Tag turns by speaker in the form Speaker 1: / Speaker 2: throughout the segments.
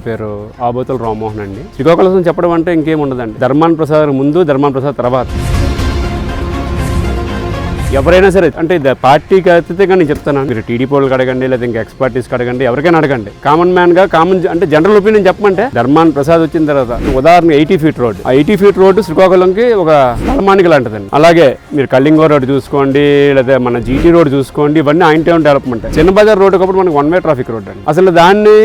Speaker 1: పేరు ఆబోతుల రామ్మోహన్ అండి. శ్రీకాకుళం చెప్పడం అంటే ఇంకేం ఉండదండి. ధర్మాన ప్రసాద్ ముందు, ధర్మాన ప్రసాద్ తర్వాత. ఎవరైనా సరే అంటే పార్టీకి అతీతంగా నేను చెప్తాను. మీరు టీడీపీ వాళ్ళకి అడగండి, లేదా ఇంకా ఎక్స్పర్టీస్కి అడగండి, ఎవరికైనా అడగండి. కామన్ మ్యాన్ గా అంటే జనరల్ ఒపీనియన్ చెప్పమంటే ధర్మాన ప్రసాద్ వచ్చిన తర్వాత ఉదాహరణ 80 ఫీట్ రోడ్, 80 ఫీట్ రోడ్డు శ్రీకాకుళంకి ఒక తలమానిక లాంటిదండి. అలాగే మీరు కళింగో రోడ్ చూసుకోండి, లేదా మన జీటీ రోడ్ చూసుకోండి, ఇవన్నీ ఆయన టౌన్ డెవలప్మెంట్. చిన్న బజార్ రోడ్డు కాబట్టి మనకి 1 వే ట్రాఫిక్ రోడ్ అండి. అసలు దాన్ని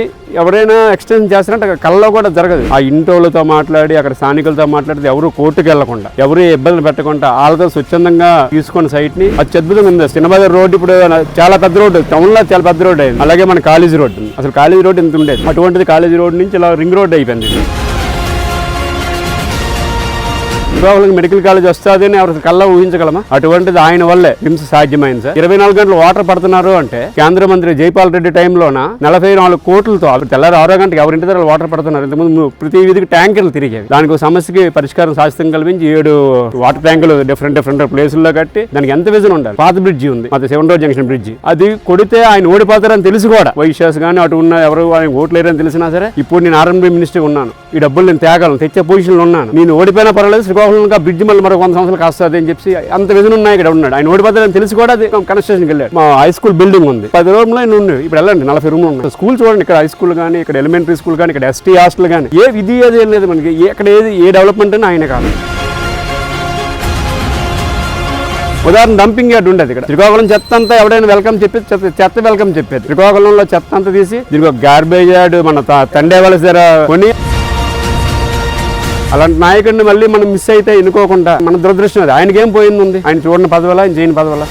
Speaker 1: ఎవరైనా ఎక్స్టెన్షన్ చేస్తారంటే కళ్ళలో కూడా జరగదు. ఆ ఇంటోళ్ళతో మాట్లాడి అక్కడ స్థానికులతో మాట్లాడితే ఎవరు కోర్టుకు వెళ్లకుండా, ఎవరు ఇబ్బందులు పెట్టకుండా వాళ్ళతో స్వచ్ఛందంగా తీసుకున్న సైట్ ని అత్యద్భుతంగా ఉంది. సినిమాదర్ రోడ్ ఇప్పుడు చాలా పెద్ద రోడ్డు, టౌన్ లో చాలా పెద్ద రోడ్ అయింది. అలాగే మన కాలేజీ రోడ్డు, అసలు కాలేజీ రోడ్ ఎంత ఉండేది, అటువంటిది కాలేజీ రోడ్ నుంచి ఇలా రింగ్ రోడ్ అయిపోయింది. శ్రీకాకుళం మెడికల్ కాలేజ్ వస్తుంది అని ఎవరు కల్లా ఊహించగలమా? అటువంటిది ఆయన వల్లే హింస సాధ్యమైంది సార్. 24 గంటలు వాటర్ పడుతున్నారు అంటే కేంద్ర మంత్రి జైపాల్ రెడ్డి టైంలోన 44 కోట్లతో తెల్లారి 6 గంటలకు ఎవరింటి దగ్గర వాటర్ పడుతున్నారు. ఇంతకుముందు ప్రతి వీధికి ట్యాంకర్లు తిరిగేవి. దానికి సమస్యకి పరిష్కారం శాశ్వతం కల్పించి 7 వాటర్ ట్యాంకులు డిఫరెంట్ ప్లేసుల్లో కట్టి దానికి ఎంత విజన్ ఉండాలి. పాత బ్రిడ్జి ఉంది, అది 7వ జంక్షన్ బ్రిడ్జి. అది కొడితే ఆయన ఓడిపోతారని తెలుసు కూడా. వైశ్యాస్ కానీ అటు ఉన్న ఎవరు ఆయన ఓట్లేరని తెలిసినా సరే ఇప్పుడు నేను ఆర్ఎండ్బి మినిస్టర్ ఉన్నాను, ఈ డబ్బులు నేను తేగలను, తెచ్చే పొజిషన్లో ఉన్నాను, నేను ఓడిపోయినా పర్వాలేదు, శ్రీకాకుళం బ్రిడ్జ్ మళ్ళీ మరో 100 సంవత్సరాలు కాస్తుంది అని చెప్పి అంత విజన్ ఉన్నాయి. ఇక్కడ ఉన్నాడు ఆయన ఓడిపోతారని తెలిసి కూడా అది కన్స్ట్రక్షన్కి వెళ్ళాడు. మా హై స్కూల్ బిల్డింగ్ ఉంది, 10 రూమ్లో ఉన్నాయి, ఇప్పుడు వెళ్ళండి 40 రూమ్లు ఉన్నాయి. స్కూల్ చూడండి, ఇక్కడ హై స్కూల్ కానీ, ఇక్కడ ఎలిమెంటరీ స్కూల్ కానీ, ఇక్కడ ఎస్టీ హాస్టల్ కానీ, ఏ విధి ఏది లేదు మనకి. ఎక్కడ ఏ డెవలప్మెంట్ అని ఆయన కాదు. ఉదాహరణ డంపింగ్ యార్డ్ ఉండేది ఇక్కడ. శ్రీకాకుళం చెత్త అంతా ఎవడైనా వెల్కమ్ చెప్పి చెత్త వెల్కమ్ చెప్పేది. శ్రీకాకుళంలో చెత్త అంతా తీసి దీనికి ఒక గార్బేజ్ యార్డ్ మన తండేవలస కొని, అలాంటి నాయకుడిని మళ్ళీ మనం మిస్ అయితే ఎన్నుకోకుండా మన దురదృష్టం అది. ఆయనకేం పోయింది ఉంది? ఆయన చూడని పదవులా, ఆయన చేయని పదవులా?